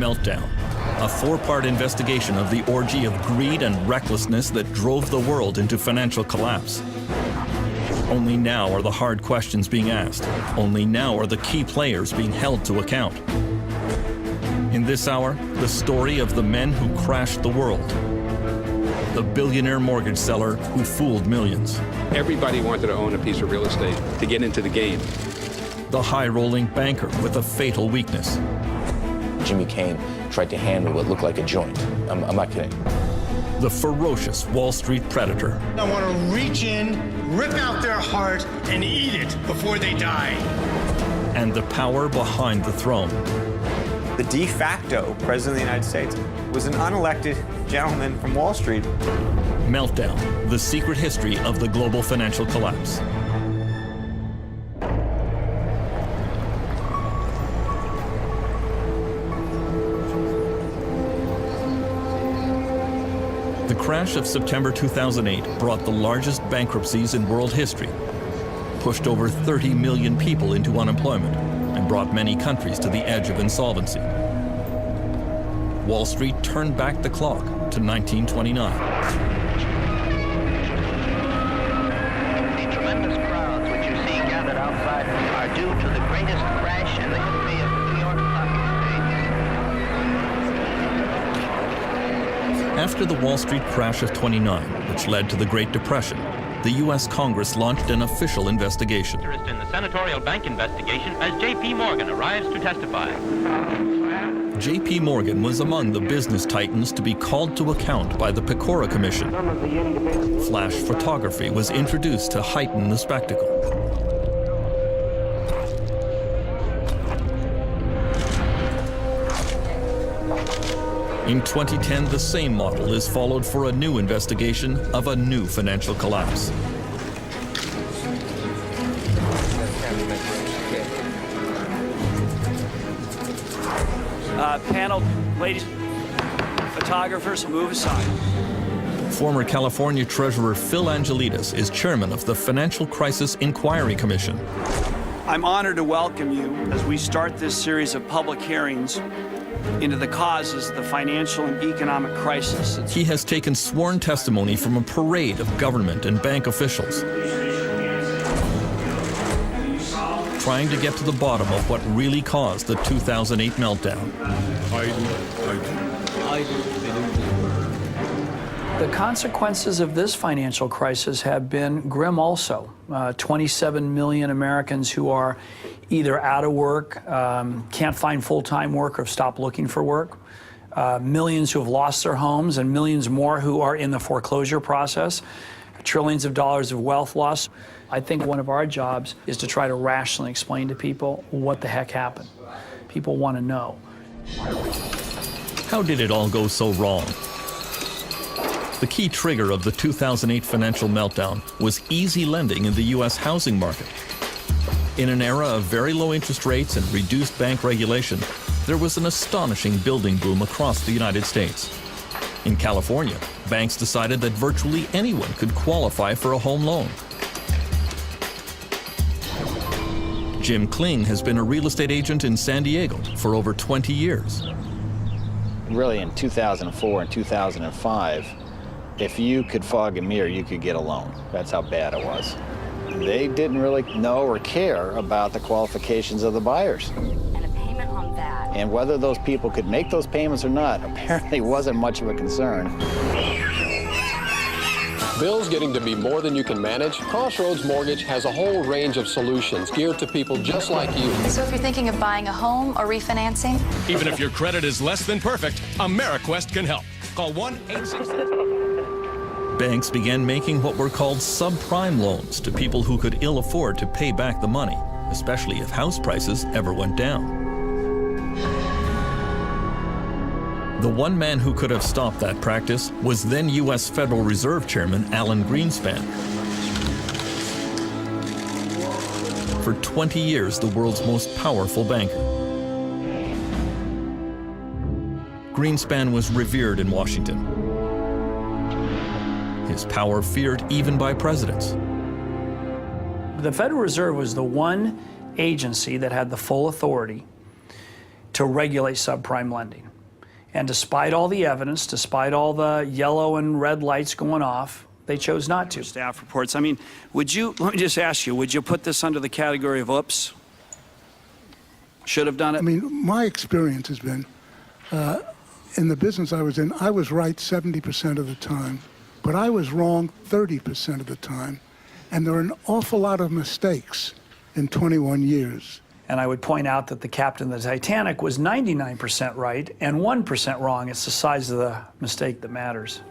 Meltdown, a four-part investigation of the orgy of greed and recklessness that drove the world into financial collapse. Only now are the hard questions being asked. Only now are the key players being held to account. In this hour, the story of the men who crashed the world. The billionaire mortgage seller who fooled millions. Everybody wanted to own a piece of real estate to get into the game. The high-rolling banker with a fatal weakness. Jimmy Kane tried to handle what looked like a joint. I'm not kidding. The ferocious Wall Street predator. I want to reach in, rip out their heart, and eat it before they die. And the power behind the throne. The de facto president of the United States was an unelected gentleman from Wall Street. Meltdown, the secret history of the global financial collapse. The crash of September 2008 brought the largest bankruptcies in world history, pushed over 30 million people into unemployment, and brought many countries to the edge of insolvency. Wall Street turned back the clock to 1929. The tremendous crowds which you see gathered outside are due to the greatest crash in the history of the New York Stock Exchange. After the Wall Street crash of '29, which led to the Great Depression, the U.S. Congress launched an official investigation. Interest in the senatorial bank investigation as J.P. Morgan arrives to testify. J.P. Morgan was among the business titans to be called to account by the Pecora Commission. Flash photography was introduced to heighten the spectacle. In 2010, the same model is followed for a new investigation of a new financial collapse. Panel, ladies, photographers, move aside. Former California Treasurer Phil Angelides is chairman of the Financial Crisis Inquiry Commission. I'm honored to welcome you as we start this series of public hearings into the causes of the financial and economic crisis. He has taken sworn testimony from a parade of government and bank officials, trying to get to the bottom of what really caused the 2008 meltdown. The consequences of this financial crisis have been grim also. 27 million Americans who are either out of work, can't find full-time work, or stop looking for work. Millions who have lost their homes, and millions more who are in the foreclosure process. Trillions of dollars of wealth loss. I think one of our jobs is to try to rationally explain to people what the heck happened. People want to know. How did it all go so wrong? The key trigger of the 2008 financial meltdown was easy lending in the U.S. housing market. In an era of very low interest rates and reduced bank regulation, there was an astonishing building boom across the United States. In California, banks decided that virtually anyone could qualify for a home loan. Jim Kling has been a real estate agent in San Diego for over 20 years. Really, in 2004 and 2005, if you could fog a mirror, you could get a loan. That's how bad it was. They didn't really know or care about the qualifications of the buyers. And a payment on that. And whether those people could make those payments or not apparently wasn't much of a concern. Bills getting to be more than you can manage? Crossroads Mortgage has a whole range of solutions geared to people just like you. So if you're thinking of buying a home or refinancing? Even if your credit is less than perfect, AmeriQuest can help. Call 1-866. Banks began making what were called subprime loans to people who could ill afford to pay back the money, especially if house prices ever went down. The one man who could have stopped that practice was then U.S. Federal Reserve Chairman Alan Greenspan. For 20 years, the world's most powerful banker. Greenspan was revered in Washington. His power feared even by presidents. The Federal Reserve was the one agency that had the full authority to regulate subprime lending. And despite all the evidence, despite all the yellow and red lights going off, they chose not to. Staff reports. I mean, let me just ask you, would you put this under the category of oops? Should have done it? I mean, my experience has been, in the business I was in, I was right 70% of the time, but I was wrong 30% of the time. And there are an awful lot of mistakes in 21 years. And I would point out that the captain of the Titanic was 99% right and 1% wrong. It's the size of the mistake that matters.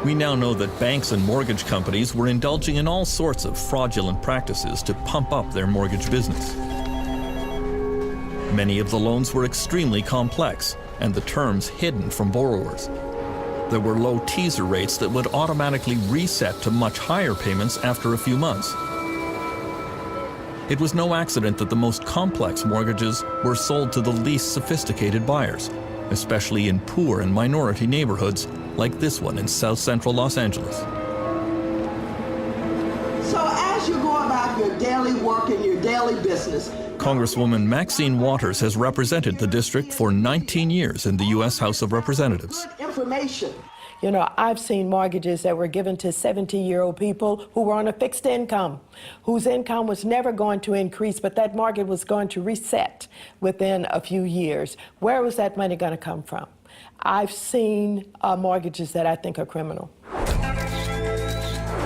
We now know that banks and mortgage companies were indulging in all sorts of fraudulent practices to pump up their mortgage business. Many of the loans were extremely complex and the terms hidden from borrowers. There were low teaser rates that would automatically reset to much higher payments after a few months. It was no accident that the most complex mortgages were sold to the least sophisticated buyers, especially in poor and minority neighborhoods like this one in South Central Los Angeles. So as you go about your daily work and your daily business, Congresswoman Maxine Waters has represented the district for 19 years in the U.S. House of Representatives. Information. You know, I've seen mortgages that were given to 70-year-old people who were on a fixed income, whose income was never going to increase, but that mortgage was going to reset within a few years. Where was that money going to come from? I've seen mortgages that I think are criminal.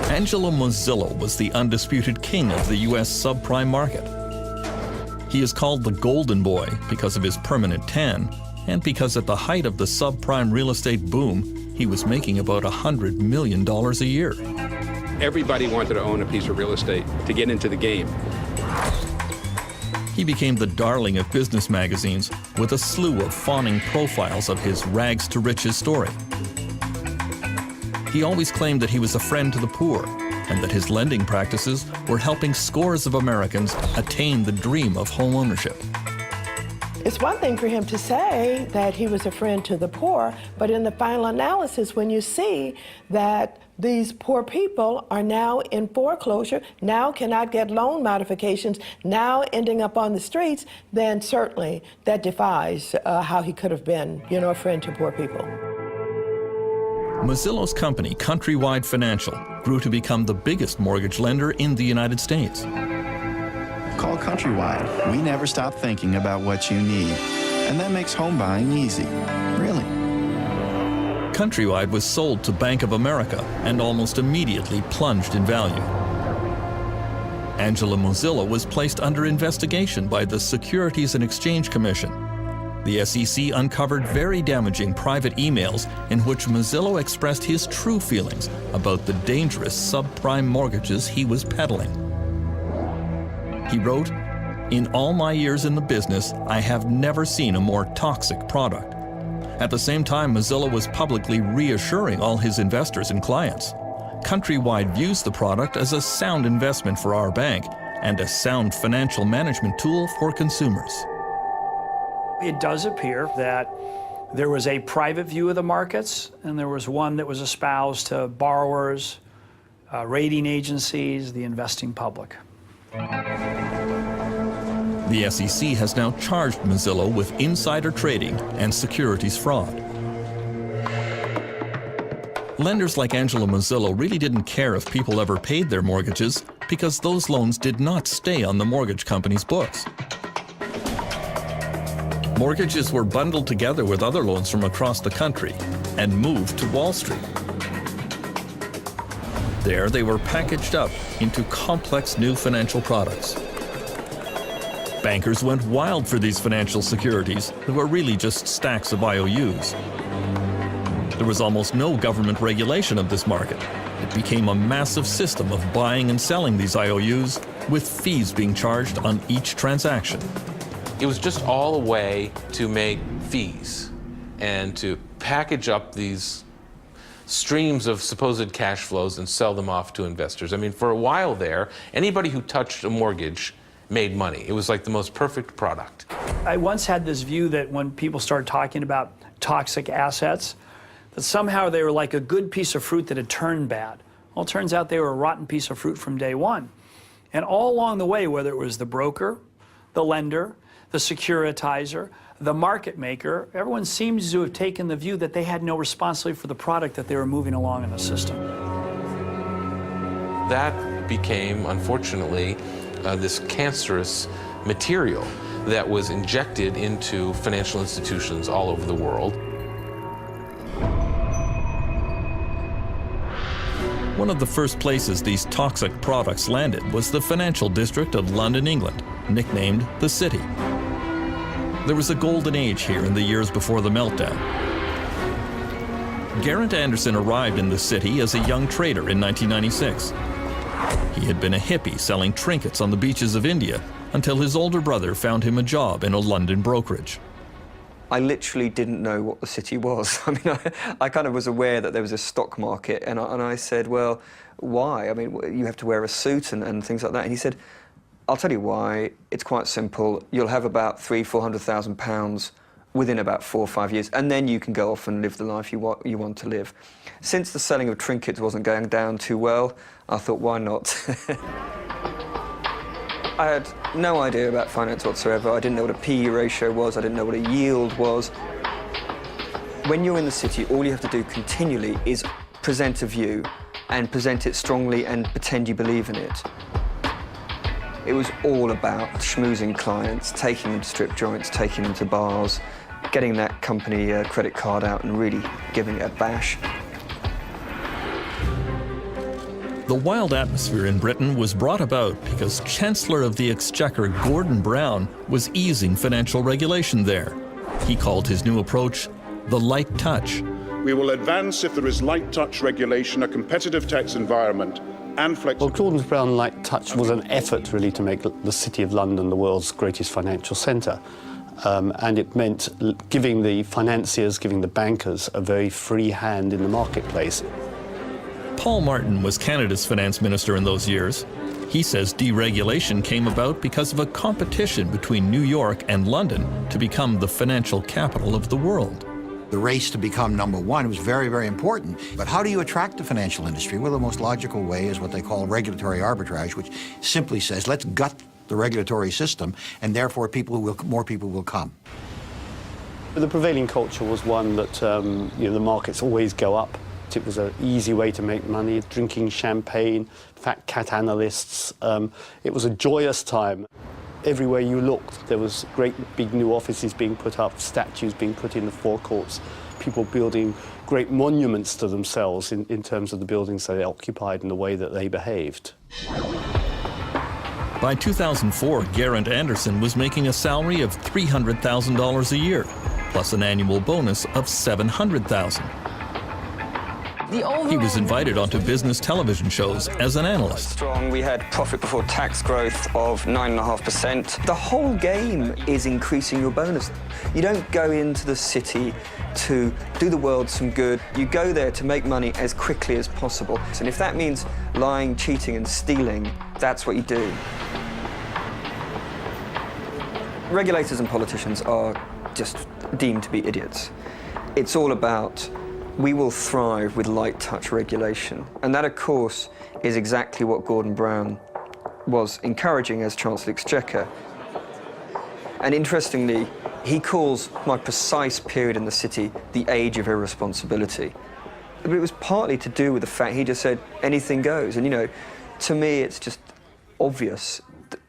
Angelo Mozillo was the undisputed king of the U.S. subprime market. He is called the Golden Boy because of his permanent tan and because at the height of the subprime real estate boom, he was making about $100 million a year. Everybody wanted to own a piece of real estate to get into the game. He became the darling of business magazines with a slew of fawning profiles of his rags to riches story. He always claimed that he was a friend to the poor and that his lending practices were helping scores of Americans attain the dream of home ownership. It's one thing for him to say that he was a friend to the poor, but in the final analysis, when you see that these poor people are now in foreclosure, now cannot get loan modifications, now ending up on the streets, then certainly that defies how he could have been, you know, a friend to poor people. Mozillo's company, Countrywide Financial, grew to become the biggest mortgage lender in the United States. Call Countrywide. We never stop thinking about what you need. And that makes home buying easy. Really. Countrywide was sold to Bank of America and almost immediately plunged in value. Angelo Mozillo was placed under investigation by the Securities and Exchange Commission. The SEC uncovered very damaging private emails in which Mozillo expressed his true feelings about the dangerous subprime mortgages he was peddling. He wrote, "In all my years in the business, I have never seen a more toxic product." At the same time, Mozillo was publicly reassuring all his investors and clients. Countrywide views the product as a sound investment for our bank and a sound financial management tool for consumers. It does appear that there was a private view of the markets, and there was one that was espoused to borrowers, rating agencies, the investing public. The SEC has now charged Mozillo with insider trading and securities fraud. Lenders like Angelo Mozillo really didn't care if people ever paid their mortgages because those loans did not stay on the mortgage company's books. Mortgages were bundled together with other loans from across the country and moved to Wall Street. There, they were packaged up into complex new financial products. Bankers went wild for these financial securities that were really just stacks of IOUs. There was almost no government regulation of this market. It became a massive system of buying and selling these IOUs, with fees being charged on each transaction. It was just all a way to make fees and to package up these streams of supposed cash flows and sell them off to investors. I mean, for a while there, anybody who touched a mortgage made money. It was like the most perfect product. I once had this view that when people started talking about toxic assets, that somehow they were like a good piece of fruit that had turned bad. Well, it turns out they were a rotten piece of fruit from day one. And all along the way, whether it was the broker, the lender, the securitizer, the market maker, everyone seems to have taken the view that they had no responsibility for the product that they were moving along in the system. That became, unfortunately, this cancerous material that was injected into financial institutions all over the world. One of the first places these toxic products landed was the financial district of London, England, nicknamed the City. There was a golden age here in the years before the meltdown. Geraint Anderson arrived in the city as a young trader in 1996. He had been a hippie selling trinkets on the beaches of India until his older brother found him a job in a London brokerage. I literally didn't know what the city was. I mean, I kind of was aware that there was a stock market, and I said, well, why? I mean, you have to wear a suit and things like that. And he said, I'll tell you why. It's quite simple. You'll have about £300,000–400,000 within about 4 or 5 years, and then you can go off and live the life you want to live. Since the selling of trinkets wasn't going down too well, I thought, why not? I had no idea about finance whatsoever. I didn't know what a PE ratio was. I didn't know what a yield was. When you're in the city, all you have to do continually is present a view and present it strongly and pretend you believe in it. It was all about schmoozing clients, taking them to strip joints, taking them to bars, getting that company credit card out and really giving it a bash. The wild atmosphere in Britain was brought about because Chancellor of the Exchequer Gordon Brown was easing financial regulation there. He called his new approach the light touch. We will advance if there is light touch regulation, a competitive tax environment, and flexible. Well, Gordon Brown light touch was an effort really to make the City of London the world's greatest financial centre. And it meant giving the financiers, giving the bankers a very free hand in the marketplace. Paul Martin was Canada's finance minister in those years. He says deregulation came about because of a competition between New York and London to become the financial capital of the world. The race to become #1 was very, very important. But how do you attract the financial industry? Well, the most logical way is what they call regulatory arbitrage, which simply says, let's gut the regulatory system, and therefore more people will come. The prevailing culture was one that the markets always go up. It was an easy way to make money, drinking champagne, fat cat analysts. It was a joyous time. Everywhere you looked, there was great big new offices being put up, statues being put in the forecourts, people building great monuments to themselves in terms of the buildings they occupied and the way that they behaved. By 2004, Geraint Anderson was making a salary of $300,000 a year, plus an annual bonus of $700,000. He was invited onto business television shows as an analyst. Strong. We had profit before tax growth of 9.5%. The whole game is increasing your bonus. You don't go into the city to do the world some good. You go there to make money as quickly as possible. And if that means lying, cheating and stealing, that's what you do. Regulators and politicians are just deemed to be idiots. It's all about we will thrive with light touch regulation. And that, of course, is exactly what Gordon Brown was encouraging as Chancellor of the Exchequer. And interestingly, he calls my precise period in the city the age of irresponsibility. But it was partly to do with the fact he just said anything goes. And, to me, it's just obvious.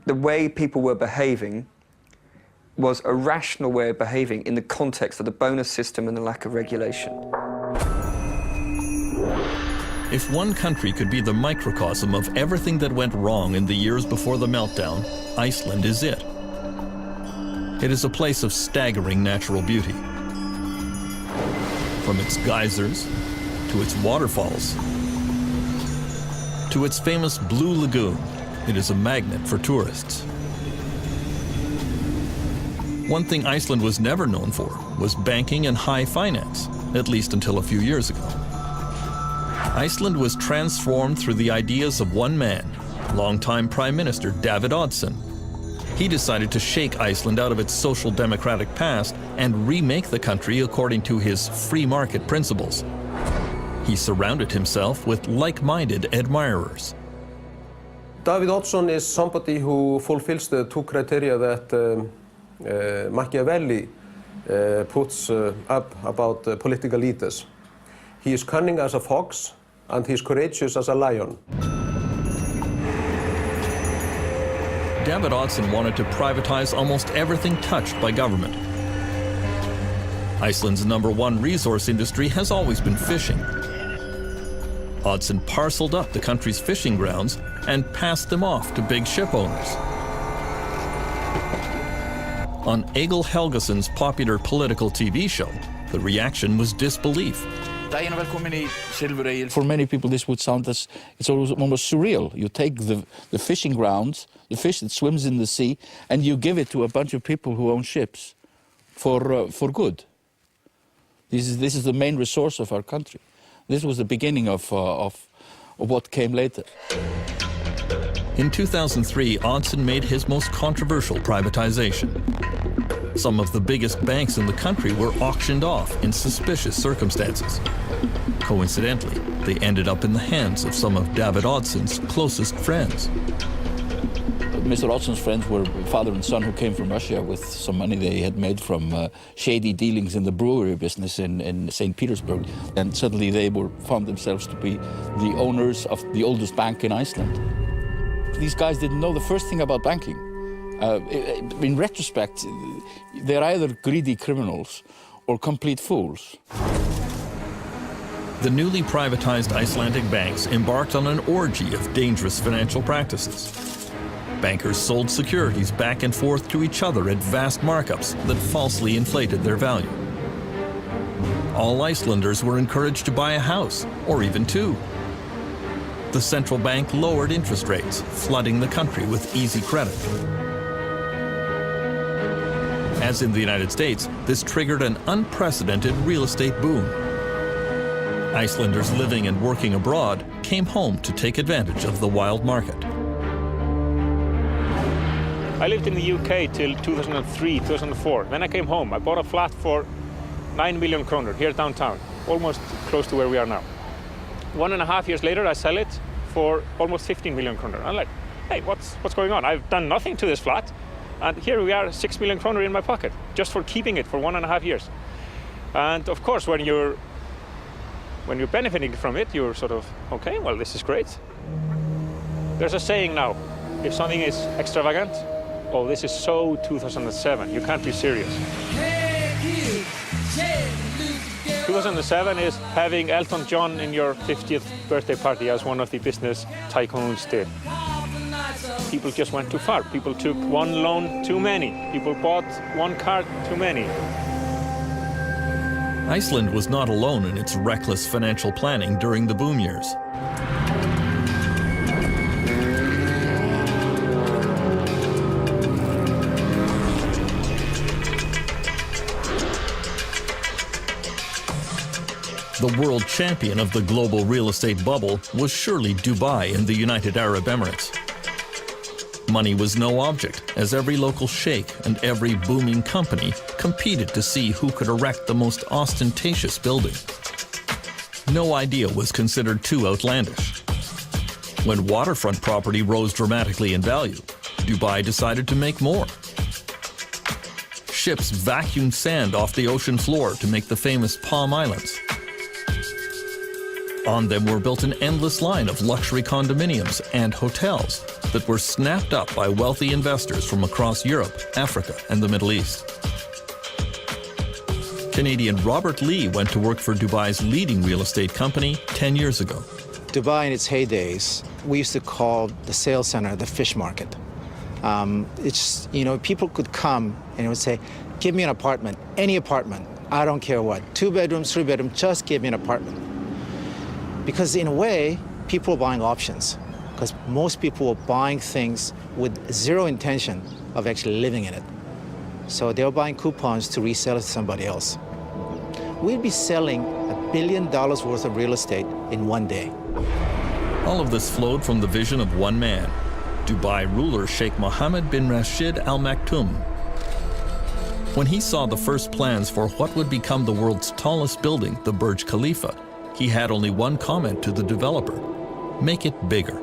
The way people were behaving was a rational way of behaving in the context of the bonus system and the lack of regulation. If one country could be the microcosm of everything that went wrong in the years before the meltdown, Iceland is it. It is a place of staggering natural beauty. From its geysers, to its waterfalls, to its famous Blue Lagoon, it is a magnet for tourists. One thing Iceland was never known for was banking and high finance, at least until a few years ago. Iceland was transformed through the ideas of one man, longtime Prime Minister David Oddsson. He decided to shake Iceland out of its social democratic past and remake the country according to his free market principles. He surrounded himself with like-minded admirers. David Oddsson is somebody who fulfills the two criteria that Machiavelli puts up about political leaders. He is cunning as a fox, and he is courageous as a lion. David Oddsson wanted to privatize almost everything touched by government. Iceland's #1 resource industry has always been fishing. Oddsson parceled up the country's fishing grounds and passed them off to big ship owners. On Egil Helgason's popular political TV show, the reaction was disbelief. For many people, this would sound as it's almost surreal. You take the fishing grounds, the fish that swims in the sea, and you give it to a bunch of people who own ships for good. This is the main resource of our country. This was the beginning of what came later. In 2003, Oddsson made his most controversial privatization. Some of the biggest banks in the country were auctioned off in suspicious circumstances. Coincidentally, they ended up in the hands of some of David Oddsson's closest friends. Mr. Oddson's friends were father and son who came from Russia with some money they had made from shady dealings in the brewery business in St. Petersburg. And suddenly they found themselves to be the owners of the oldest bank in Iceland. These guys didn't know the first thing about banking. In retrospect, they're either greedy criminals or complete fools. The newly privatized Icelandic banks embarked on an orgy of dangerous financial practices. Bankers sold securities back and forth to each other at vast markups that falsely inflated their value. All Icelanders were encouraged to buy a house, or even two. The central bank lowered interest rates, flooding the country with easy credit. As in the United States, this triggered an unprecedented real estate boom. Icelanders living and working abroad came home to take advantage of the wild market. I lived in the UK till 2003, 2004. Then I came home. I bought a flat for 9 million kroner here downtown, almost close to where we are now. 1.5 years later, I sell it for almost 15 million kroner. I'm like, hey, what's going on? I've done nothing to this flat, and here we are, 6 million kroner in my pocket, just for keeping it for 1.5 years. And of course, when you're benefiting from it, you're sort of, okay, well, this is great. There's a saying now, if something is extravagant, oh, this is so 2007, you can't be serious. 2007 is having Elton John in your 50th birthday party, as one of the business tycoons did. People just went too far. People took one loan too many. People bought one car too many. Iceland was not alone in its reckless financial planning during the boom years. The world champion of the global real estate bubble was surely Dubai in the United Arab Emirates. Money was no object, as every local sheikh and every booming company competed to see who could erect the most ostentatious building. No idea was considered too outlandish. When waterfront property rose dramatically in value, Dubai decided to make more. Ships vacuumed sand off the ocean floor to make the famous Palm Islands. On them were built an endless line of luxury condominiums and hotels that were snapped up by wealthy investors from across Europe, Africa, and the Middle East. Canadian Robert Lee went to work for Dubai's leading real estate company 10 years ago. Dubai in its heydays, we used to call the sales center the fish market. It's, people could come and would say, give me an apartment, any apartment, I don't care what, 2 bedrooms, 3 bedrooms, just give me an apartment. Because in a way, people are buying options, because most people are buying things with zero intention of actually living in it. So they're buying coupons to resell it to somebody else. We'd be selling $1 billion worth of real estate in one day. All of this flowed from the vision of one man, Dubai ruler Sheikh Mohammed bin Rashid Al Maktoum. When he saw the first plans for what would become the world's tallest building, the Burj Khalifa, he had only one comment to the developer: make it bigger.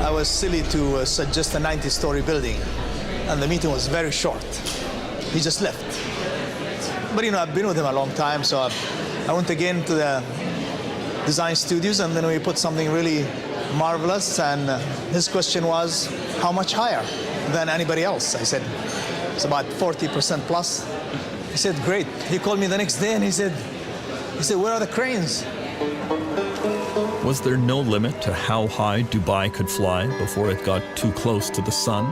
I was silly to suggest a 90-story building. and the meeting was very short. He just left. But you know, I've been with him a long time, so I went again to the design studios, and then we put something really marvelous, and his question was, how much higher than anybody else? I said, it's about 40% plus. He said, great. He called me the next day and he said, where are the cranes? Was there no limit to how high Dubai could fly before it got too close to the sun?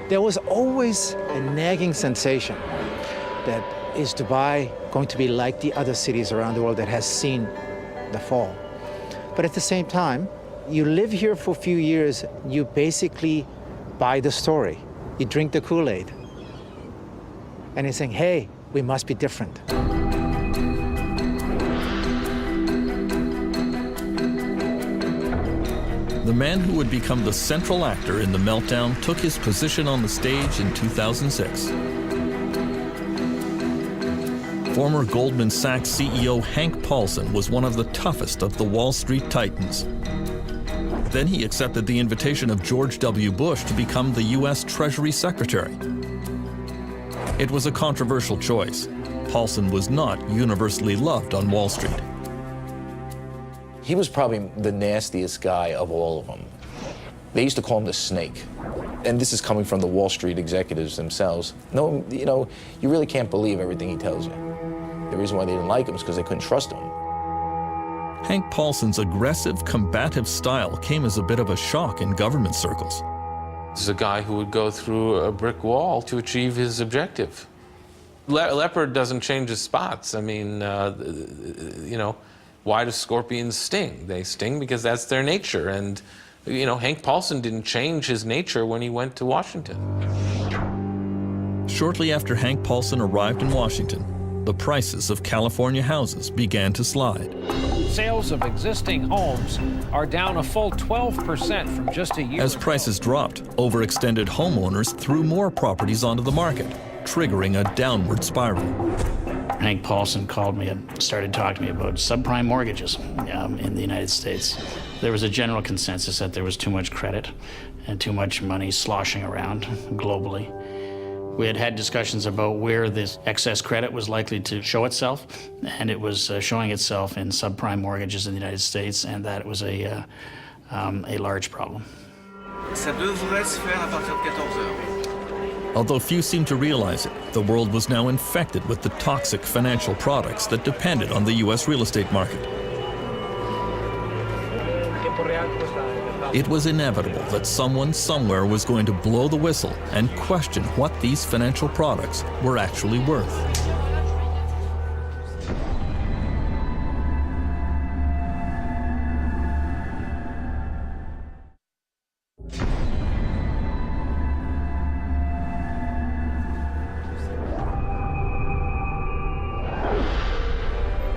There was always a nagging sensation that is Dubai going to be like the other cities around the world that has seen the fall? But at the same time, you live here for a few years, you basically buy the story. You drink the Kool-Aid. And you're saying, hey, we must be different. The man who would become the central actor in the meltdown took his position on the stage in 2006. Former Goldman Sachs CEO Hank Paulson was one of the toughest of the Wall Street titans. Then he accepted the invitation of George W. Bush to become the U.S. Treasury Secretary. It was a controversial choice. Paulson was not universally loved on Wall Street. He was probably the nastiest guy of all of them. They used to call him the snake. And this is coming from the Wall Street executives themselves. No, you know, you really can't believe everything he tells you. The reason why they didn't like him is because they couldn't trust him. Hank Paulson's aggressive, combative style came as a bit of a shock in government circles. This is a guy who would go through a brick wall to achieve his objective. Leopard doesn't change his spots. I mean, you know, why do scorpions sting? They sting because that's their nature. And, you know, Hank Paulson didn't change his nature when he went to Washington. Shortly after Hank Paulson arrived in Washington, the prices of California houses began to slide. Sales of existing homes are down a full 12% from just a year As ago. prices dropped, overextended homeowners threw more properties onto the market, triggering a downward spiral. Hank Paulson called me and started talking to me about subprime mortgages in the United States. There was a general consensus that there was too much credit and too much money sloshing around globally. We had had discussions about where this excess credit was likely to show itself, and it was showing itself in subprime mortgages in the United States, and that it was a large problem. Ça devrait se faire à partir de 14 heures. Although few seemed to realize it, the world was now infected with the toxic financial products that depended on the U.S. real estate market. It was inevitable that someone somewhere was going to blow the whistle and question what these financial products were actually worth.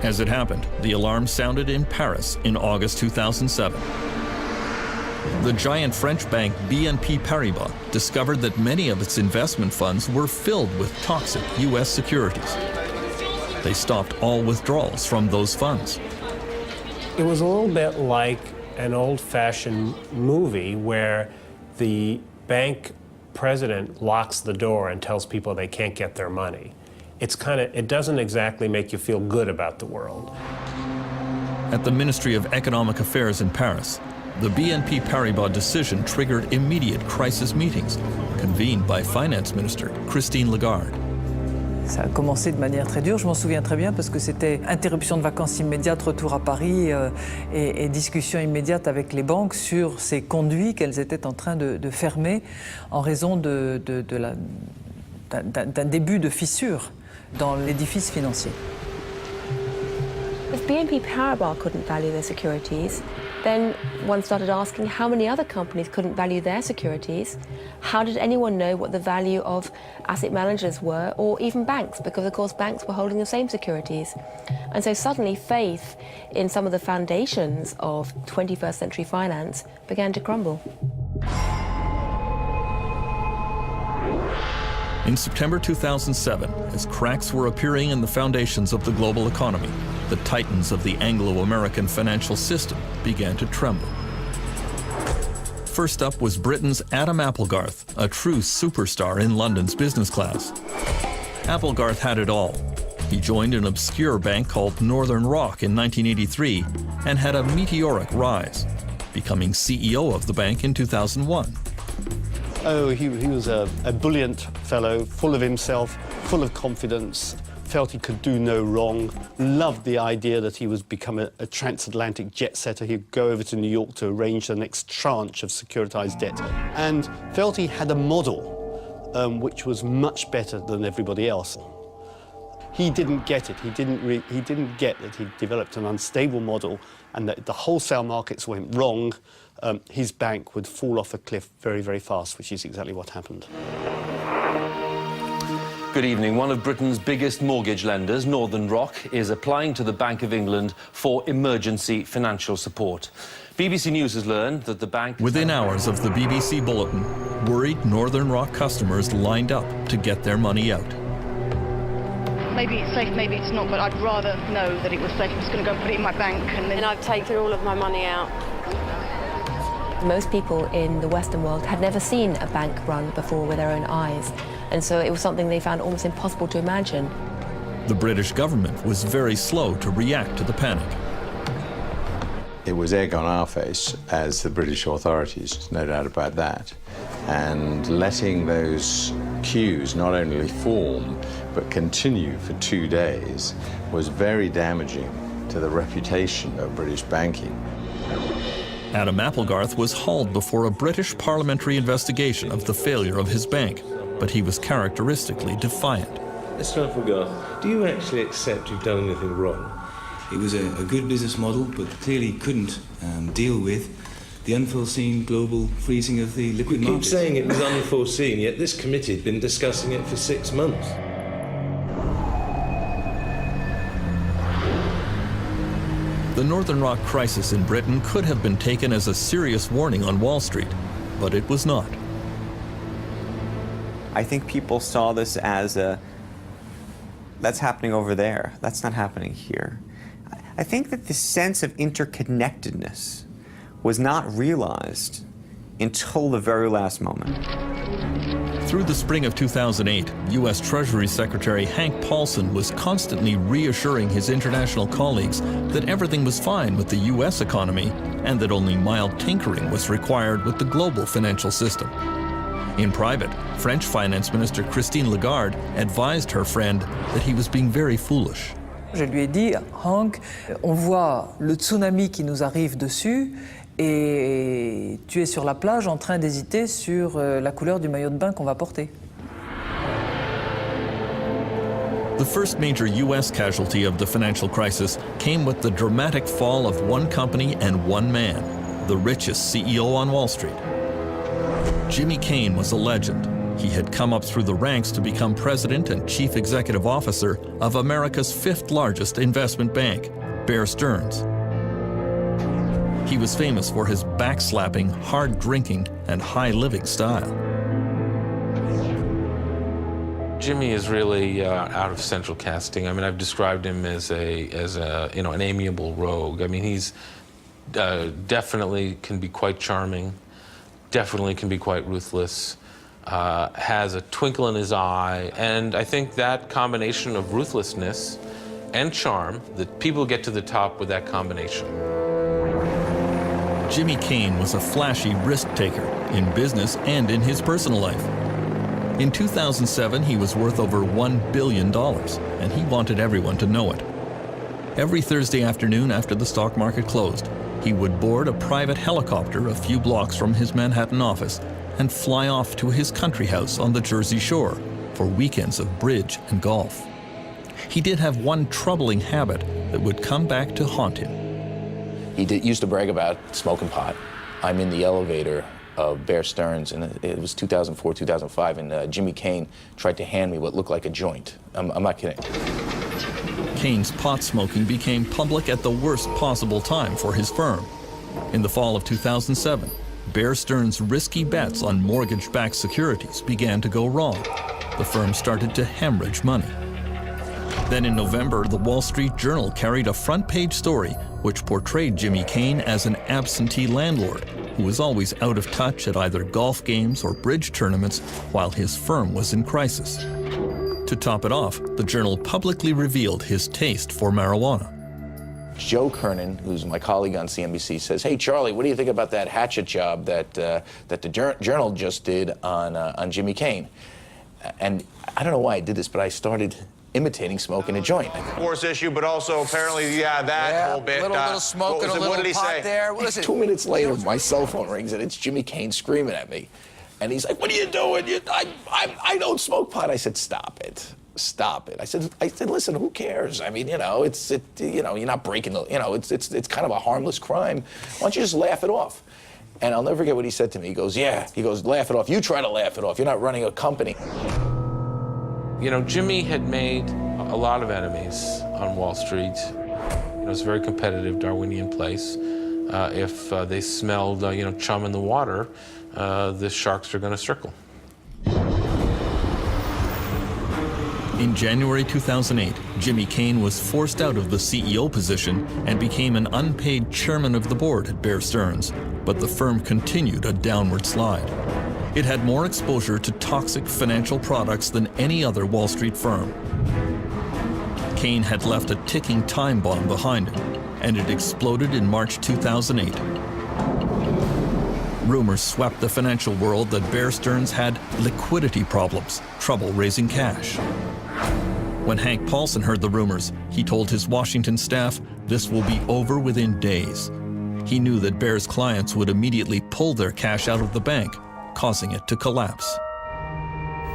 As it happened, the alarm sounded in Paris in August 2007. The giant French bank BNP Paribas discovered that many of its investment funds were filled with toxic U.S. securities. They stopped all withdrawals from those funds. It was a little bit like an old-fashioned movie where the bank president locks the door and tells people they can't get their money. It doesn't exactly make you feel good about the world. At the Ministry of Economic Affairs in Paris, the BNP Paribas decision triggered immediate crisis meetings, convened by Finance Minister Christine Lagarde. Ça a commencé de manière très dure, je m'en souviens très bien parce que c'était interruption de vacances immédiate, retour à Paris et discussion immédiate avec les banques sur ces conduits qu'elles étaient en train de fermer en raison d'un début de fissure dans l'édifice financier. If BNP Paribas couldn't value their securities, then one started asking how many other companies couldn't value their securities. How did anyone know what the value of asset managers were, or even banks, because of course banks were holding the same securities. And so suddenly faith in some of the foundations of 21st century finance began to crumble. In September 2007, as cracks were appearing in the foundations of the global economy, the titans of the Anglo-American financial system began to tremble. First up was Britain's Adam Applegarth, a true superstar in London's business class. Applegarth had it all. He joined an obscure bank called Northern Rock in 1983 and had a meteoric rise, becoming CEO of the bank in 2001. Oh, he was a brilliant fellow, full of himself, full of confidence, felt he could do no wrong, loved the idea that he would become a transatlantic jet setter. He'd go over to New York to arrange the next tranche of securitized debt, and felt he had a model which was much better than everybody else. He didn't get it. He didn't get that he developed an unstable model, and that if the wholesale markets went wrong, his bank would fall off a cliff very, very fast, which is exactly what happened. Good evening. One of Britain's biggest mortgage lenders, Northern Rock, is applying to the Bank of England for emergency financial support. BBC News has learned that the bank... Within hours of the BBC bulletin, worried Northern Rock customers lined up to get their money out. Maybe it's safe, maybe it's not, but I'd rather know that it was safe. I'm just going to go and put it in my bank and then... And I've taken all of my money out. Most people in the Western world had never seen a bank run before with their own eyes, and so it was something they found almost impossible to imagine. The British government was very slow to react to the panic. It was egg on our face as the British authorities, no doubt about that. And letting those queues not only form, but continue for 2 days was very damaging to the reputation of British banking. Adam Applegarth was hauled before a British parliamentary investigation of the failure of his bank, but he was characteristically defiant. Mr. Applegarth, do you actually accept you've done anything wrong? It was a good business model, but clearly couldn't deal with the unforeseen global freezing of the liquid markets. You keep saying it was unforeseen, yet this committee had been discussing it for 6 months. The Northern Rock crisis in Britain could have been taken as a serious warning on Wall Street, but it was not. I think people saw this as that's happening over there, that's not happening here. I think that the sense of interconnectedness was not realized until the very last moment. Through the spring of 2008, U.S. Treasury Secretary Hank Paulson was constantly reassuring his international colleagues that everything was fine with the U.S. economy and that only mild tinkering was required with the global financial system. In private, French Finance Minister Christine Lagarde advised her friend that he was being very foolish. Je lui ai dit, Hank, on voit le tsunami qui nous arrive dessus et tu es sur la plage en train d'hésiter sur la couleur du maillot de bain qu'on va porter. The first major U.S. casualty of the financial crisis came with the dramatic fall of one company and one man, the richest CEO on Wall Street. Jimmy Kane was a legend. He had come up through the ranks to become president and chief executive officer of America's fifth largest investment bank, Bear Stearns. He was famous for his backslapping, hard drinking, and high living style. Jimmy is really out of central casting. I mean, I've described him as an amiable rogue. I mean, he's definitely can be quite charming, definitely can be quite ruthless. Has a twinkle in his eye, and I think that combination of ruthlessness and charm, that people get to the top with that combination. Jimmy Kane was a flashy risk-taker in business and in his personal life. In 2007, he was worth over $1 billion, and he wanted everyone to know it. Every Thursday afternoon after the stock market closed, he would board a private helicopter a few blocks from his Manhattan office and fly off to his country house on the Jersey Shore for weekends of bridge and golf. He did have one troubling habit that would come back to haunt him. He used to brag about smoking pot. I'm in the elevator of Bear Stearns, and it was 2004, 2005, and Jimmy Kane tried to hand me what looked like a joint. I'm not kidding. Kane's pot smoking became public at the worst possible time for his firm. In the fall of 2007, Bear Stearns' risky bets on mortgage-backed securities began to go wrong. The firm started to hemorrhage money. Then in November, the Wall Street Journal carried a front-page story which portrayed Jimmy Kane as an absentee landlord who was always out of touch at either golf games or bridge tournaments while his firm was in crisis. To top it off, the Journal publicly revealed his taste for marijuana. Joe Kernan, who's my colleague on CNBC, says, "Hey, Charlie, what do you think about that hatchet job that the Journal just did on Jimmy Kane?" And I don't know why I did this, but I started imitating smoking a joint. Force issue, but also apparently, that whole bit. Little smoke and a little what did he pot say? there. Listen, 2 minutes later, my cell phone rings and it's Jimmy Kane screaming at me, and he's like, "What are you doing? I don't smoke pot." I said, "Stop it. Stop it." I said, "Listen, who cares? I mean, you're not breaking the, it's kind of a harmless crime. Why don't you just laugh it off?" And I'll never forget what he said to me. He goes, "Laugh it off. You try to laugh it off. You're not running a company." You know, Jimmy had made a lot of enemies on Wall Street. It's a very competitive Darwinian place. If they smelled, chum in the water, the sharks are going to circle. In January 2008, Jimmy Kane was forced out of the CEO position and became an unpaid chairman of the board at Bear Stearns, but the firm continued a downward slide. It had more exposure to toxic financial products than any other Wall Street firm. Kane had left a ticking time bomb behind him, and it exploded in March 2008. Rumors swept the financial world that Bear Stearns had liquidity problems, trouble raising cash. When Hank Paulson heard the rumors, he told his Washington staff this will be over within days. He knew that Bear's clients would immediately pull their cash out of the bank, causing it to collapse.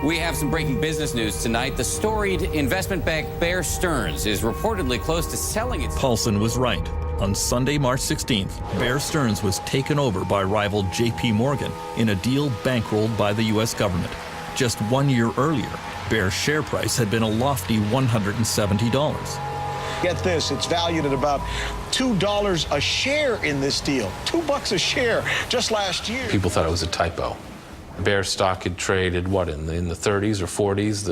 We have some breaking business news tonight. The storied investment bank Bear Stearns is reportedly close to selling its... Paulson was right. On Sunday, March 16th, Bear Stearns was taken over by rival J.P. Morgan in a deal bankrolled by the U.S. government. Just 1 year earlier, Bear's share price had been a lofty $170. Get this, it's valued at about $2 a share in this deal. $2 a share just last year. People thought it was a typo. Bear stock had traded, in the 30s or 40s.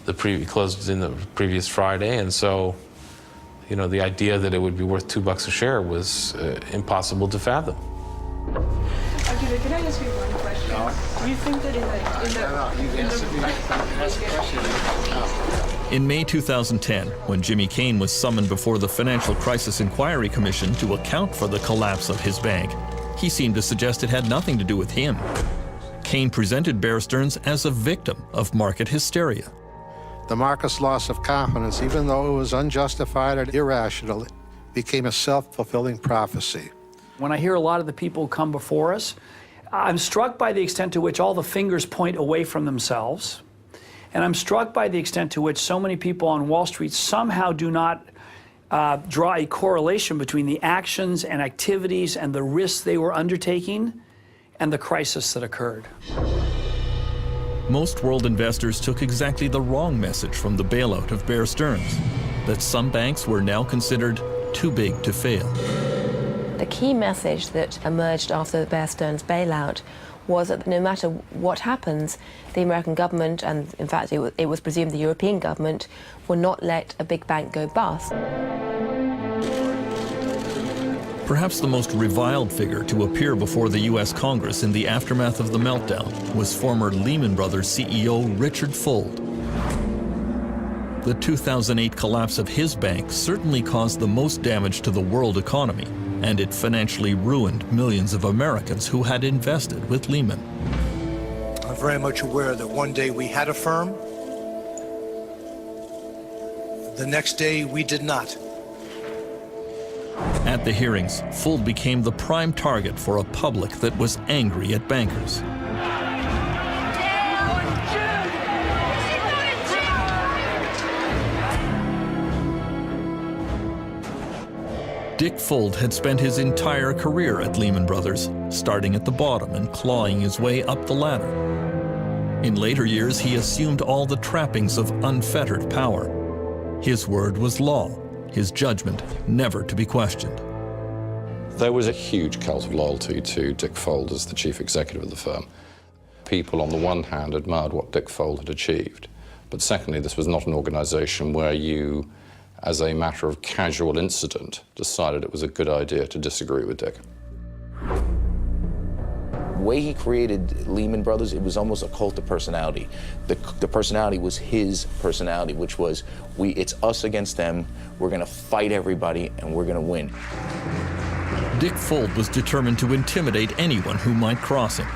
The closed in the previous Friday, and so, the idea that it would be worth $2 a share was impossible to fathom. Okay, can I ask you one question? No. Do you think that In May 2010, when Jimmy Kane was summoned before the Financial Crisis Inquiry Commission to account for the collapse of his bank, he seemed to suggest it had nothing to do with him. Kane presented Bear Stearns as a victim of market hysteria. The market's loss of confidence, even though it was unjustified and irrational, became a self-fulfilling prophecy. When I hear a lot of the people who come before us, I'm struck by the extent to which all the fingers point away from themselves. And I'm struck by the extent to which so many people on Wall Street somehow do not draw a correlation between the actions and activities and the risks they were undertaking and the crisis that occurred. Most world investors took exactly the wrong message from the bailout of Bear Stearns, that some banks were now considered too big to fail. The key message that emerged after the Bear Stearns bailout was that no matter what happens, the American government, and in fact it was presumed the European government, will not let a big bank go bust. Perhaps the most reviled figure to appear before the U.S. Congress in the aftermath of the meltdown was former Lehman Brothers CEO Richard Fuld. The 2008 collapse of his bank certainly caused the most damage to the world economy, and it financially ruined millions of Americans who had invested with Lehman. I'm very much aware that one day we had a firm, the next day we did not. At the hearings, Fuld became the prime target for a public that was angry at bankers. Dick Fuld had spent his entire career at Lehman Brothers, starting at the bottom and clawing his way up the ladder. In later years, he assumed all the trappings of unfettered power. His word was law, his judgment never to be questioned. There was a huge cult of loyalty to Dick Fuld as the chief executive of the firm. People, on the one hand, admired what Dick Fuld had achieved, But secondly, this was not an organization where you, as a matter of casual incident, decided it was a good idea to disagree with Dick. The way he created Lehman Brothers, it was almost a cult of personality. The personality was his personality, which was, it's us against them, we're gonna fight everybody, and we're gonna win. Dick Fuld was determined to intimidate anyone who might cross him.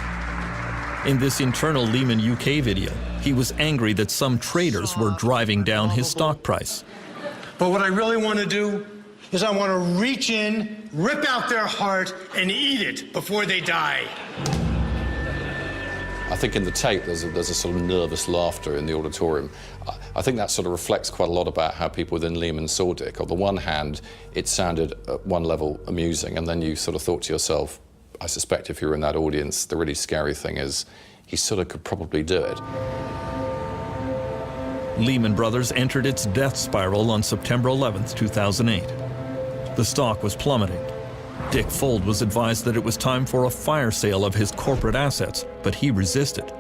In this internal Lehman UK video, he was angry that some traders were driving down his stock price. But what I really want to do is I want to reach in, rip out their heart, and eat it before they die. I think in the tape there's a sort of nervous laughter in the auditorium. I think that sort of reflects quite a lot about how people within Lehman saw Dick. On the one hand, it sounded at one level amusing, and then you sort of thought to yourself, I suspect if you were in that audience, the really scary thing is he sort of could probably do it. Lehman Brothers entered its death spiral on September 11th, 2008. The stock was plummeting. Dick Fuld was advised that it was time for a fire sale of his corporate assets, but he resisted.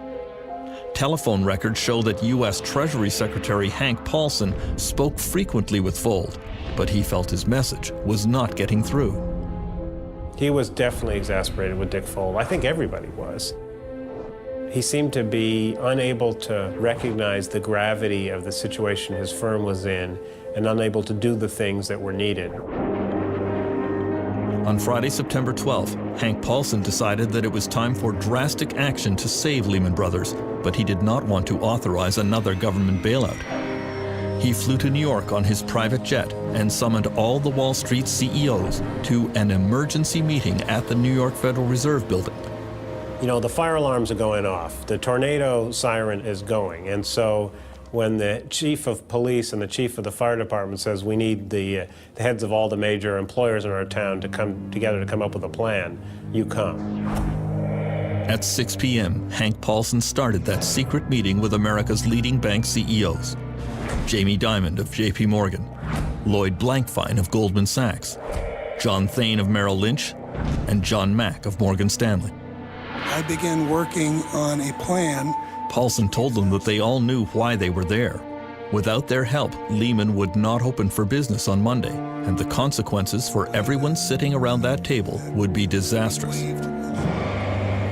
Telephone records show that U.S. Treasury Secretary Hank Paulson spoke frequently with Fuld, but he felt his message was not getting through. He was definitely exasperated with Dick Fuld. I think everybody was. He seemed to be unable to recognize the gravity of the situation his firm was in and unable to do the things that were needed. On Friday, September 12th, Hank Paulson decided that it was time for drastic action to save Lehman Brothers, but he did not want to authorize another government bailout. He flew to New York on his private jet and summoned all the Wall Street CEOs to an emergency meeting at the New York Federal Reserve Building. You know, the fire alarms are going off. The tornado siren is going. And so when the chief of police and the chief of the fire department says we need the heads of all the major employers in our town to come together to come up with a plan, you come. At 6 p.m., Hank Paulson started that secret meeting with America's leading bank CEOs. Jamie Dimon of J.P. Morgan, Lloyd Blankfein of Goldman Sachs, John Thain of Merrill Lynch, and John Mack of Morgan Stanley. I began working on a plan. Paulson told them that they all knew why they were there. Without their help, Lehman would not open for business on Monday, and the consequences for everyone sitting around that table would be disastrous.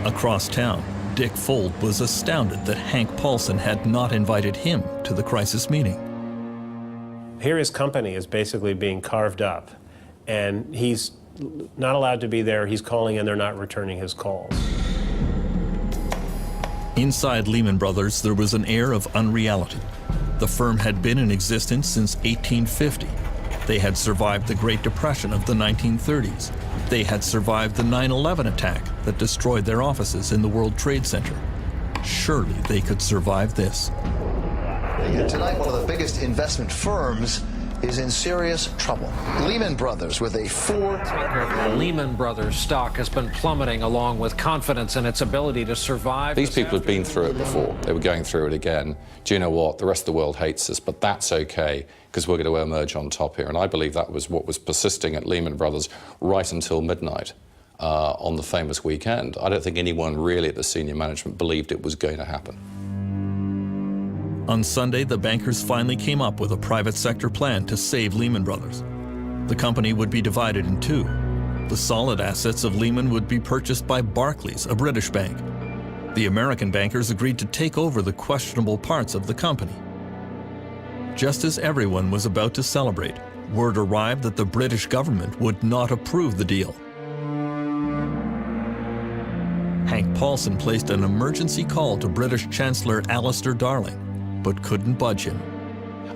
Across town, Dick Fuld was astounded that Hank Paulson had not invited him to the crisis meeting. Here his company is basically being carved up, and he's not allowed to be there. He's calling and they're not returning his calls. Inside Lehman Brothers, there was an air of unreality. The firm had been in existence since 1850. They had survived the Great Depression of the 1930s. They had survived the 9/11 attack that destroyed their offices in the World Trade Center. Surely they could survive this. Tonight, one of the biggest investment firms is in serious trouble. Lehman Brothers with a Lehman Brothers stock has been plummeting along with confidence in its ability to survive. These people had been through it before. They were going through it again. Do you know what? The rest of the world hates us, but that's okay because we're going to emerge on top here. And I believe that was what was persisting at Lehman Brothers right until midnight on the famous weekend. I don't think anyone really at the senior management believed it was going to happen. On Sunday, the bankers finally came up with a private sector plan to save Lehman Brothers. The company would be divided in two. The solid assets of Lehman would be purchased by Barclays, a British bank. The American bankers agreed to take over the questionable parts of the company. Just as everyone was about to celebrate, word arrived that the British government would not approve the deal. Hank Paulson placed an emergency call to British Chancellor Alistair Darling, but couldn't budge him.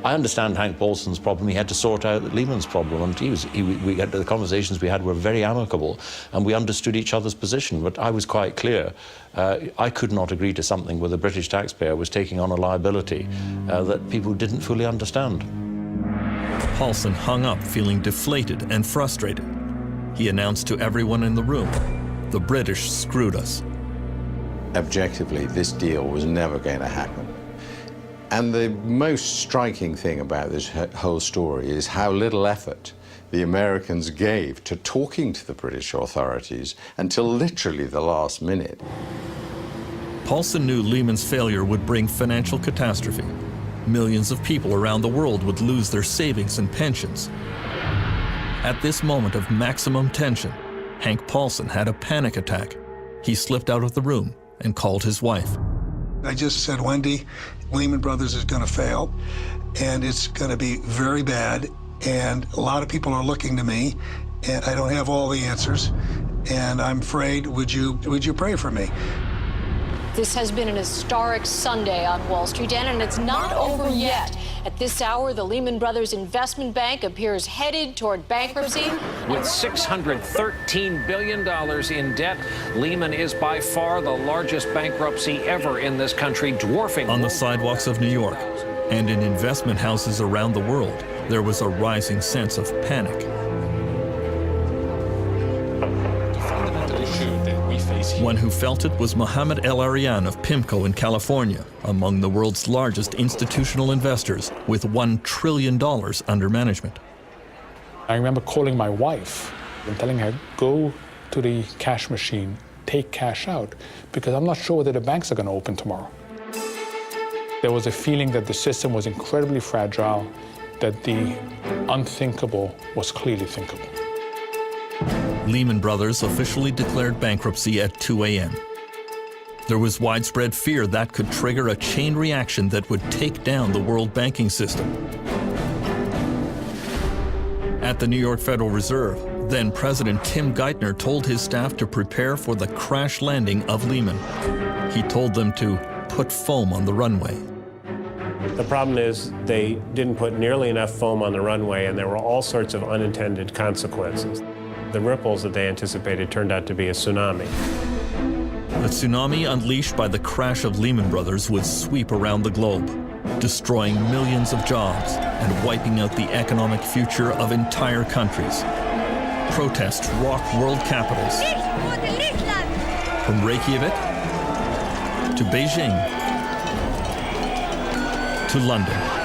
I understand Hank Paulson's problem. He had to sort out Lehman's problem, and the conversations we had were very amicable, and we understood each other's position. But I was quite clear. I could not agree to something where the British taxpayer was taking on a liability that people didn't fully understand. Paulson hung up feeling deflated and frustrated. He announced to everyone in the room, "The British screwed us." Objectively, this deal was never going to happen. And the most striking thing about this whole story is how little effort the Americans gave to talking to the British authorities until literally the last minute. Paulson knew Lehman's failure would bring financial catastrophe. Millions of people around the world would lose their savings and pensions. At this moment of maximum tension, Hank Paulson had a panic attack. He slipped out of the room and called his wife. I just said, Wendy, Lehman Brothers is going to fail, and it's going to be very bad, and a lot of people are looking to me, and I don't have all the answers, and I'm afraid, would you pray for me? This has been an historic Sunday on Wall Street, and it's not over yet. At this hour, the Lehman Brothers investment bank appears headed toward bankruptcy. With $613 billion in debt, Lehman is by far the largest bankruptcy ever in this country, dwarfing... On the sidewalks of New York and in investment houses around the world, there was a rising sense of panic. One who felt it was Mohammed El Arian of PIMCO in California, among the world's largest institutional investors with $1 trillion under management. I remember calling my wife and telling her, go to the cash machine, take cash out, because I'm not sure whether the banks are going to open tomorrow. There was a feeling that the system was incredibly fragile, that the unthinkable was clearly thinkable. Lehman Brothers officially declared bankruptcy at 2 a.m. There was widespread fear that could trigger a chain reaction that would take down the world banking system. At the New York Federal Reserve, then President Tim Geithner told his staff to prepare for the crash landing of Lehman. He told them to put foam on the runway. The problem is they didn't put nearly enough foam on the runway, and there were all sorts of unintended consequences. The ripples that they anticipated turned out to be a tsunami. The tsunami unleashed by the crash of Lehman Brothers would sweep around the globe, destroying millions of jobs and wiping out the economic future of entire countries. Protests rocked world capitals, from Reykjavik to Beijing to London.